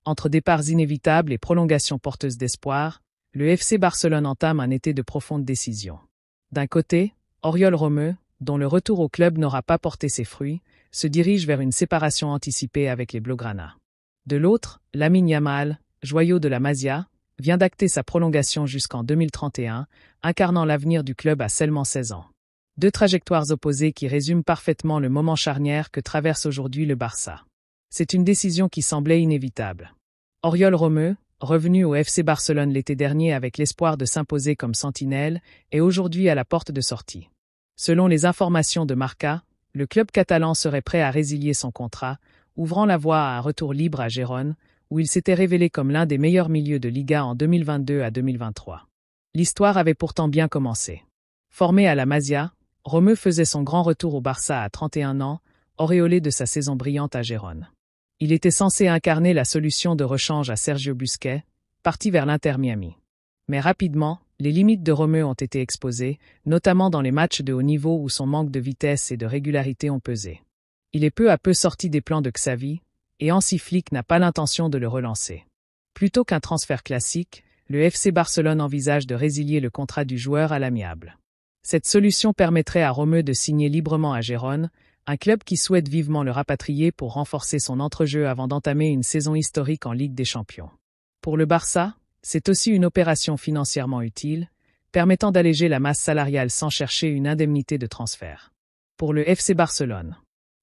Entre départs inévitables et prolongations porteuses d'espoir, le FC Barcelone entame un été de profondes décisions. D'un côté, Oriol Romeu, dont le retour au club n'aura pas porté ses fruits, se dirige vers une séparation anticipée avec les Blaugrana. De l'autre, Lamine Yamal, joyau de la Masia, vient d'acter sa prolongation jusqu'en 2031, incarnant l'avenir du club à seulement 16 ans. Deux trajectoires opposées qui résument parfaitement le moment charnière que traverse aujourd'hui le Barça. C'est une décision qui semblait inévitable. Oriol Romeu, revenu au FC Barcelone l'été dernier avec l'espoir de s'imposer comme sentinelle, est aujourd'hui à la porte de sortie. Selon les informations de Marca, le club catalan serait prêt à résilier son contrat, ouvrant la voie à un retour libre à Gérone, où il s'était révélé comme l'un des meilleurs milieux de Liga en 2022 à 2023. L'histoire avait pourtant bien commencé. Formé à la Masia, Romeu faisait son grand retour au Barça à 31 ans, auréolé de sa saison brillante à Gérone. Il était censé incarner la solution de rechange à Sergio Busquets, parti vers l'Inter Miami. Mais rapidement, les limites de Romeu ont été exposées, notamment dans les matchs de haut niveau où son manque de vitesse et de régularité ont pesé. Il est peu à peu sorti des plans de Xavi, et Hansi Flick n'a pas l'intention de le relancer. Plutôt qu'un transfert classique, le FC Barcelone envisage de résilier le contrat du joueur à l'amiable. Cette solution permettrait à Romeu de signer librement à Gérone, un club qui souhaite vivement le rapatrier pour renforcer son entrejeu avant d'entamer une saison historique en Ligue des Champions. Pour le Barça, c'est aussi une opération financièrement utile, permettant d'alléger la masse salariale sans chercher une indemnité de transfert. Pour le FC Barcelone,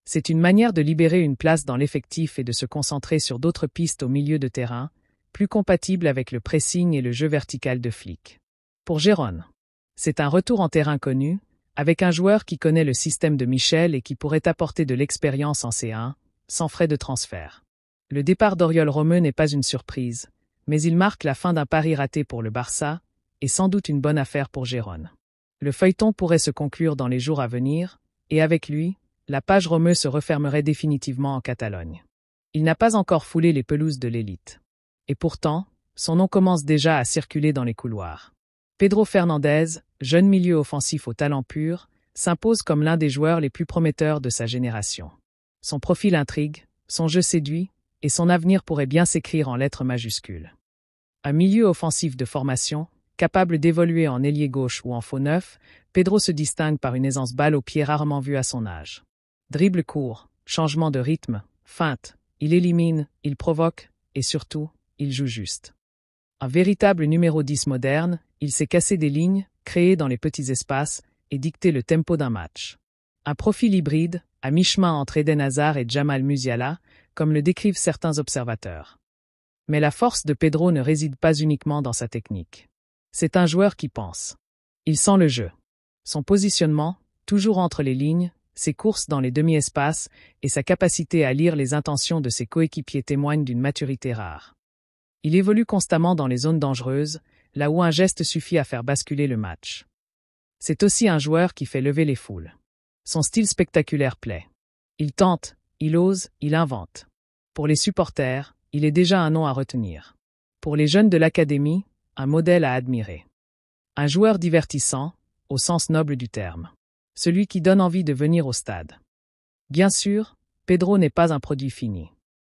c'est une manière de libérer une place dans l'effectif et de se concentrer sur d'autres pistes au milieu de terrain, plus compatibles avec le pressing et le jeu vertical de Flick. Pour Gérone, c'est un retour en terrain connu, avec un joueur qui connaît le système de Michel et qui pourrait apporter de l'expérience en C1, sans frais de transfert. Le départ d'Oriol Romeu n'est pas une surprise, mais il marque la fin d'un pari raté pour le Barça, et sans doute une bonne affaire pour Gérone. Le feuilleton pourrait se conclure dans les jours à venir, et avec lui, la page Romeu se refermerait définitivement en Catalogne. Il n'a pas encore foulé les pelouses de l'élite. Et pourtant, son nom commence déjà à circuler dans les couloirs. Pedro Fernandez, jeune milieu offensif au talent pur, s'impose comme l'un des joueurs les plus prometteurs de sa génération. Son profil intrigue, son jeu séduit, et son avenir pourrait bien s'écrire en lettres majuscules. Un milieu offensif de formation, capable d'évoluer en ailier gauche ou en faux neuf, Pedro se distingue par une aisance balle au pied rarement vue à son âge. Dribble court, changement de rythme, feinte, il élimine, il provoque, et surtout, il joue juste. Un véritable numéro 10 moderne, il sait casser des lignes, créer dans les petits espaces, et dicter le tempo d'un match. Un profil hybride, à mi-chemin entre Eden Hazard et Jamal Musiala, comme le décrivent certains observateurs. Mais la force de Pedro ne réside pas uniquement dans sa technique. C'est un joueur qui pense. Il sent le jeu. Son positionnement, toujours entre les lignes, ses courses dans les demi-espaces et sa capacité à lire les intentions de ses coéquipiers témoignent d'une maturité rare. Il évolue constamment dans les zones dangereuses, là où un geste suffit à faire basculer le match. C'est aussi un joueur qui fait lever les foules. Son style spectaculaire plaît. Il tente, il ose, il invente. Pour les supporters, il est déjà un nom à retenir. Pour les jeunes de l'académie, un modèle à admirer. Un joueur divertissant, au sens noble du terme. Celui qui donne envie de venir au stade. Bien sûr, Pedro n'est pas un produit fini.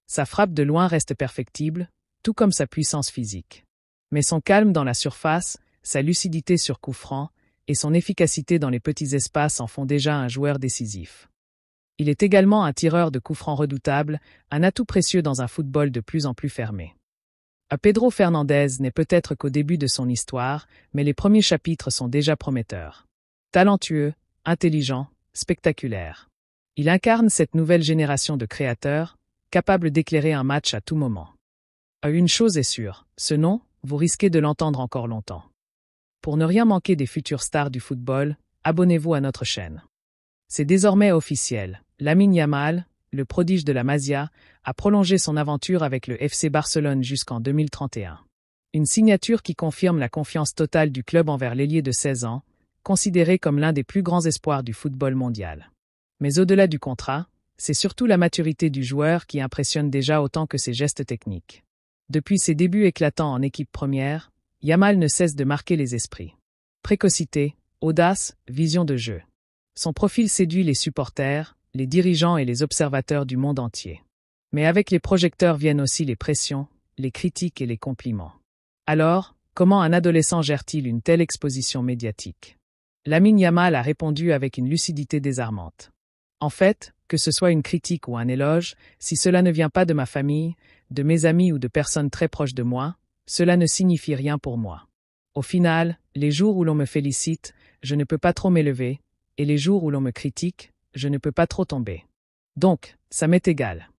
Sa frappe de loin reste perfectible, tout comme sa puissance physique. Mais son calme dans la surface, sa lucidité sur coup franc et son efficacité dans les petits espaces en font déjà un joueur décisif. Il est également un tireur de coups francs redoutable, un atout précieux dans un football de plus en plus fermé. Pedro Fernandez n'est peut-être qu'au début de son histoire, mais les premiers chapitres sont déjà prometteurs. Talentueux, intelligent, spectaculaire. Il incarne cette nouvelle génération de créateurs, capables d'éclairer un match à tout moment. Une chose est sûre, ce nom, vous risquez de l'entendre encore longtemps. Pour ne rien manquer des futures stars du football, abonnez-vous à notre chaîne. C'est désormais officiel, Lamine Yamal, le prodige de la Masia, a prolongé son aventure avec le FC Barcelone jusqu'en 2031. Une signature qui confirme la confiance totale du club envers l'ailier de 16 ans, considéré comme l'un des plus grands espoirs du football mondial. Mais au-delà du contrat, c'est surtout la maturité du joueur qui impressionne déjà autant que ses gestes techniques. Depuis ses débuts éclatants en équipe première, Yamal ne cesse de marquer les esprits. Précocité, audace, vision de jeu. Son profil séduit les supporters, les dirigeants et les observateurs du monde entier. Mais avec les projecteurs viennent aussi les pressions, les critiques et les compliments. Alors, comment un adolescent gère-t-il une telle exposition médiatique? Lamine Yamal a répondu avec une lucidité désarmante. En fait, que ce soit une critique ou un éloge, si cela ne vient pas de ma famille, de mes amis ou de personnes très proches de moi, cela ne signifie rien pour moi. Au final, les jours où l'on me félicite, je ne peux pas trop m'élever, et les jours où l'on me critique, je ne peux pas trop tomber. Donc, ça m'est égal.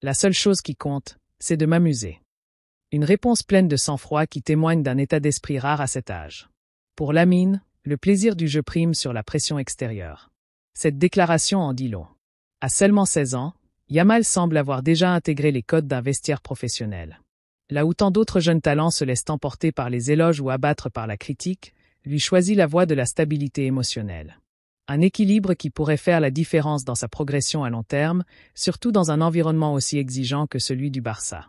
La seule chose qui compte, c'est de m'amuser. Une réponse pleine de sang-froid qui témoigne d'un état d'esprit rare à cet âge. Pour Lamine, le plaisir du jeu prime sur la pression extérieure. Cette déclaration en dit long. À seulement 16 ans, Yamal semble avoir déjà intégré les codes d'un vestiaire professionnel. Là où tant d'autres jeunes talents se laissent emporter par les éloges ou abattre par la critique, lui choisit la voie de la stabilité émotionnelle. Un équilibre qui pourrait faire la différence dans sa progression à long terme, surtout dans un environnement aussi exigeant que celui du Barça.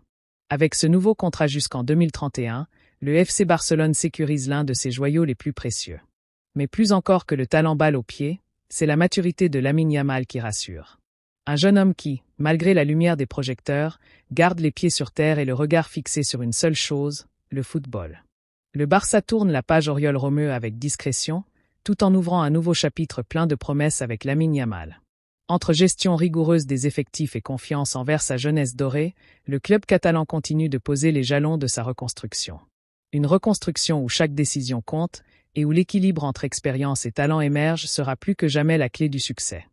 Avec ce nouveau contrat jusqu'en 2031, le FC Barcelone sécurise l'un de ses joyaux les plus précieux. Mais plus encore que le talent balle au pied, c'est la maturité de Lamine Yamal qui rassure. Un jeune homme qui, malgré la lumière des projecteurs, garde les pieds sur terre et le regard fixé sur une seule chose, le football. Le Barça tourne la page Oriol Romeu avec discrétion, tout en ouvrant un nouveau chapitre plein de promesses avec Lamine Yamal. Entre gestion rigoureuse des effectifs et confiance envers sa jeunesse dorée, le club catalan continue de poser les jalons de sa reconstruction. Une reconstruction où chaque décision compte et où l'équilibre entre expérience et talent émerge sera plus que jamais la clé du succès.